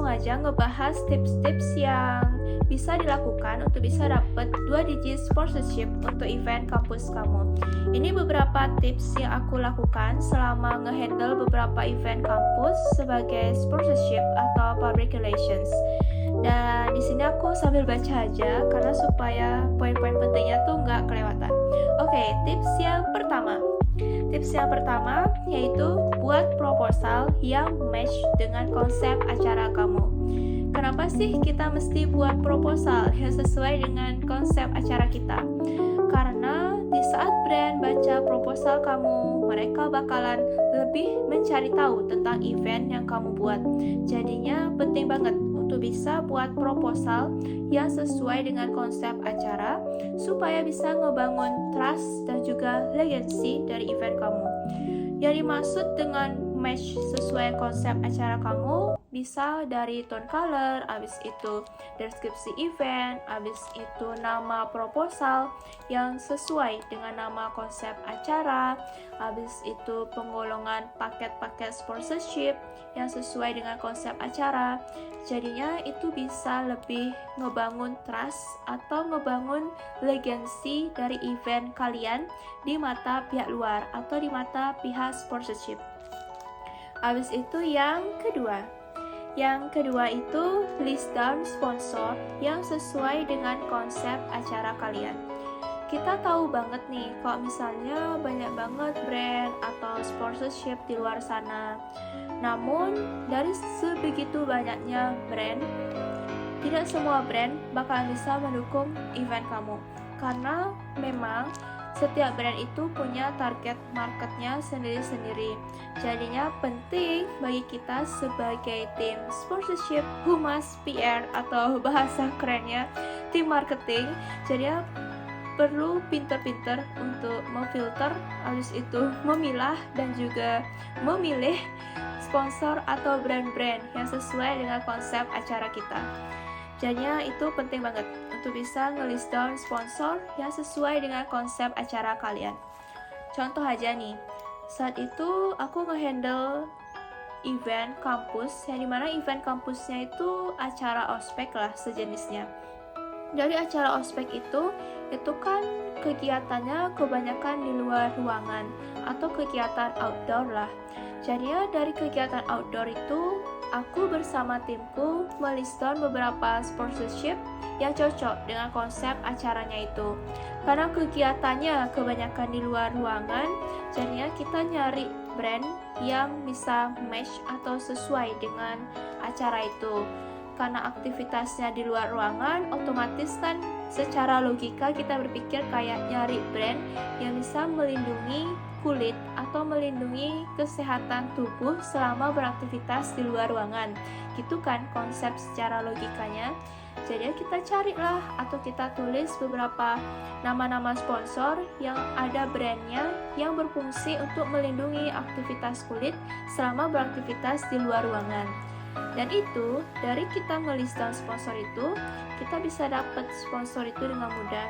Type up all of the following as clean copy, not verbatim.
aja ngebahas tips-tips yang bisa dilakukan untuk bisa dapat 2 digit sponsorship untuk event kampus kamu. Ini beberapa tips yang aku lakukan selama ngehandle beberapa event kampus sebagai sponsorship atau public relations. Dan di sini aku sambil baca aja karena supaya poin-poin pentingnya tuh nggak kelewatan. Oke, tips yang pertama. Tips yang pertama yaitu buat proposal yang match dengan konsep acara kamu. Kenapa sih kita mesti buat proposal yang sesuai dengan konsep acara kita? Karena di saat brand baca proposal kamu, mereka bakalan lebih mencari tahu tentang event yang kamu buat. Jadinya penting banget untuk bisa buat proposal yang sesuai dengan konsep acara supaya bisa ngebangun trust dan juga legacy dari event kamu. Yang dimaksud dengan match sesuai konsep acara kamu bisa dari tone color, abis itu deskripsi event, abis itu nama proposal yang sesuai dengan nama konsep acara, abis itu penggolongan paket-paket sponsorship yang sesuai dengan konsep acara. Jadinya itu bisa lebih ngebangun trust atau ngebangun legacy dari event kalian di mata pihak luar atau di mata pihak sponsorship. Habis itu yang kedua. Yang kedua itu list down sponsor yang sesuai dengan konsep acara kalian. Kita tahu banget nih kalau misalnya banyak banget brand atau sponsorship di luar sana. Namun dari sebegitu banyaknya brand, tidak semua brand bakal bisa mendukung event kamu. Karena memang setiap brand itu punya target marketnya sendiri-sendiri. Jadinya penting bagi kita sebagai tim sponsorship, humas, PR atau bahasa kerennya tim marketing. Jadinya perlu pinter-pinter untuk memfilter, habis itu memilah dan juga memilih sponsor atau brand-brand yang sesuai dengan konsep acara kita. Jadinya itu penting banget untuk bisa nge-list down sponsor yang sesuai dengan konsep acara kalian. Contoh aja nih, saat itu aku nge-handle event kampus, yang dimana event kampusnya itu acara ospek lah sejenisnya. Dari acara ospek itu kan kegiatannya kebanyakan di luar ruangan atau kegiatan outdoor lah. Jadinya dari kegiatan outdoor itu aku bersama timku meliston beberapa sponsorship yang cocok dengan konsep acaranya itu. Karena kegiatannya kebanyakan di luar ruangan, jadinya kita nyari brand yang bisa match atau sesuai dengan acara itu. Karena aktivitasnya di luar ruangan, otomatis kan secara logika kita berpikir kayak nyari brand yang bisa melindungi kulit atau melindungi kesehatan tubuh selama beraktivitas di luar ruangan. Gitu kan konsep secara logikanya. Jadi kita carilah atau kita tulis beberapa nama-nama sponsor yang ada brandnya yang berfungsi untuk melindungi aktivitas kulit selama beraktivitas di luar ruangan. Dan itu, dari kita nge-list down sponsor itu, kita bisa dapat sponsor itu dengan mudah.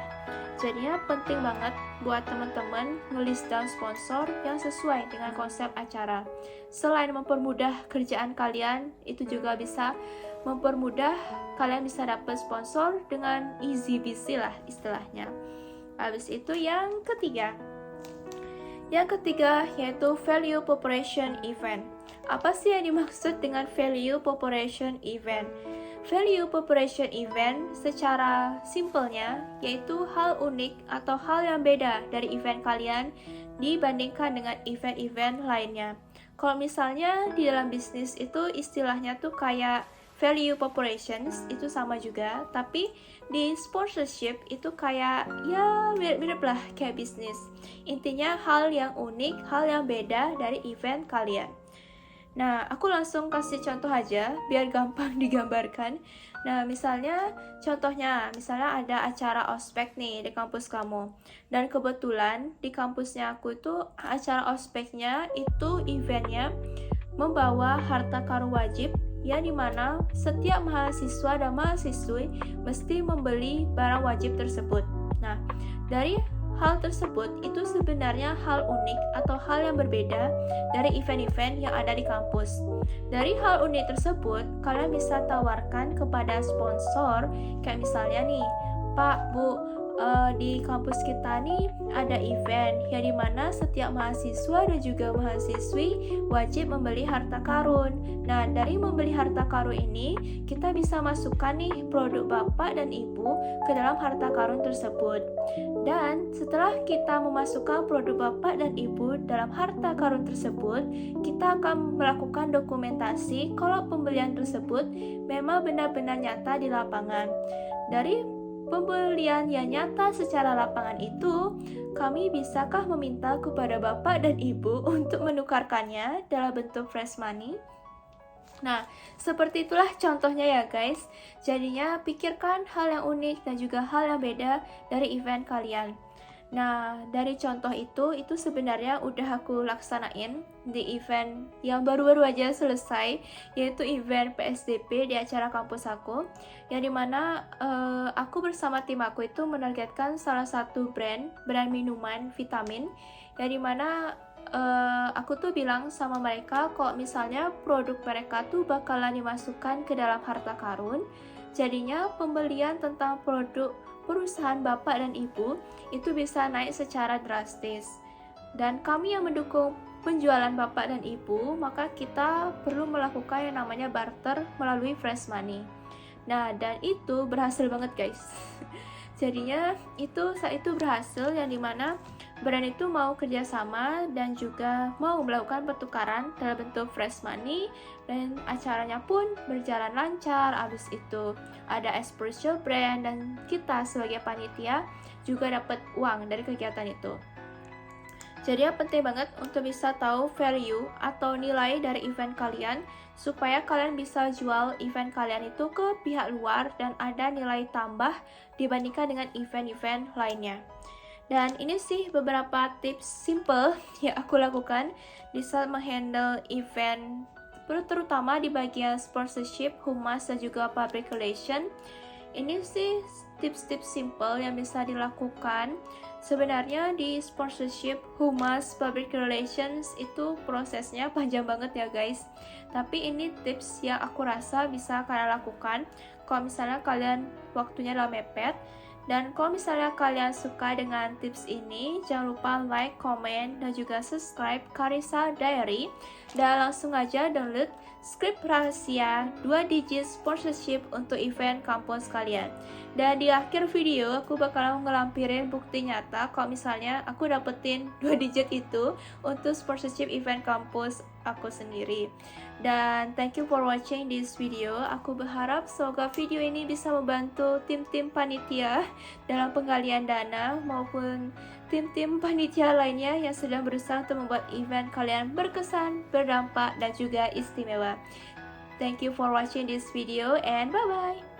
Jadinya penting banget buat teman-teman nge-list down sponsor yang sesuai dengan konsep acara. Selain mempermudah kerjaan kalian, itu juga bisa mempermudah kalian bisa dapat sponsor dengan easy busy lah istilahnya. Habis itu yang ketiga. Yang ketiga yaitu value proposition event. Apa sih yang dimaksud dengan value proposition event? Value proposition event secara simpelnya yaitu hal unik atau hal yang beda dari event kalian dibandingkan dengan event-event lainnya. Kalau misalnya di dalam bisnis itu istilahnya tuh kayak value propositions itu sama juga, tapi di sponsorship itu kayak ya mirip-mirip lah kayak bisnis. Intinya hal yang unik, hal yang beda dari event kalian. Nah, aku langsung kasih contoh aja biar gampang digambarkan. Nah, misalnya misalnya ada acara ospek nih di kampus kamu. Dan kebetulan di kampusnya aku itu acara ospeknya itu eventnya membawa harta karun wajib yang dimana setiap mahasiswa dan mahasiswi mesti membeli barang wajib tersebut. Nah, dari hal tersebut itu sebenarnya hal unik atau hal yang berbeda dari event-event yang ada di kampus. Dari hal unik tersebut, kalian bisa tawarkan kepada sponsor, kayak misalnya nih, Pak, Bu, di kampus kita nih ada event yang dimana setiap mahasiswa dan juga mahasiswi wajib membeli harta karun. Nah, dari membeli harta karun ini kita bisa masukkan nih produk Bapak dan Ibu ke dalam harta karun tersebut. Dan setelah kita memasukkan produk Bapak dan Ibu dalam harta karun tersebut, kita akan melakukan dokumentasi kalau pembelian tersebut memang benar-benar nyata di lapangan. Dari pembelian yang nyata secara lapangan itu, kami bisakah meminta kepada Bapak dan Ibu untuk menukarkannya dalam bentuk fresh money? Nah, seperti itulah contohnya ya guys. Jadinya pikirkan hal yang unik dan juga hal yang beda dari event kalian. Nah, dari contoh itu sebenarnya udah aku laksanain di event yang baru-baru aja selesai, yaitu event PSDP di acara kampus aku, yang dimana aku bersama tim aku itu menargetkan salah satu brand minuman vitamin, yang dimana aku tuh bilang sama mereka kalau misalnya produk mereka tuh bakalan dimasukkan ke dalam harta karun. Jadinya pembelian tentang produk perusahaan Bapak dan Ibu itu bisa naik secara drastis. Dan kami yang mendukung penjualan Bapak dan Ibu, maka kita perlu melakukan yang namanya barter melalui fresh money. Nah, dan itu berhasil banget guys. Jadinya saat itu berhasil, yang dimana brand itu mau kerjasama dan juga mau melakukan pertukaran dalam bentuk fresh money, dan acaranya pun berjalan lancar. Abis itu ada espresso brand dan kita sebagai panitia juga dapat uang dari kegiatan itu. Jadi penting banget untuk bisa tahu value atau nilai dari event kalian, supaya kalian bisa jual event kalian itu ke pihak luar dan ada nilai tambah dibandingkan dengan event-event lainnya. Dan ini sih beberapa tips simple yang aku lakukan di saat menghandle event, terutama di bagian sponsorship, humas, dan juga public relation. Ini sih tips-tips simple yang bisa dilakukan. Sebenarnya di sponsorship, humas, public relations itu prosesnya panjang banget ya guys. Tapi ini tips yang aku rasa bisa kalian lakukan kalau misalnya kalian waktunya dalam mepet. Dan kalau misalnya kalian suka dengan tips ini, jangan lupa like, comment, dan juga subscribe Karissa Diary. Dan langsung aja download skrip rahasia 2 digit sponsorship untuk event kampus kalian. Dan di akhir video, aku bakal ngelampirin bukti nyata kalau misalnya aku dapetin 2 digit itu untuk sponsorship event kampus aku sendiri. Dan thank you for watching this video. Aku berharap semoga video ini bisa membantu tim-tim panitia dalam penggalian dana maupun tim-tim panitia lainnya yang sedang berusaha untuk membuat event kalian berkesan, berdampak, dan juga istimewa. Thank you for watching this video and bye-bye.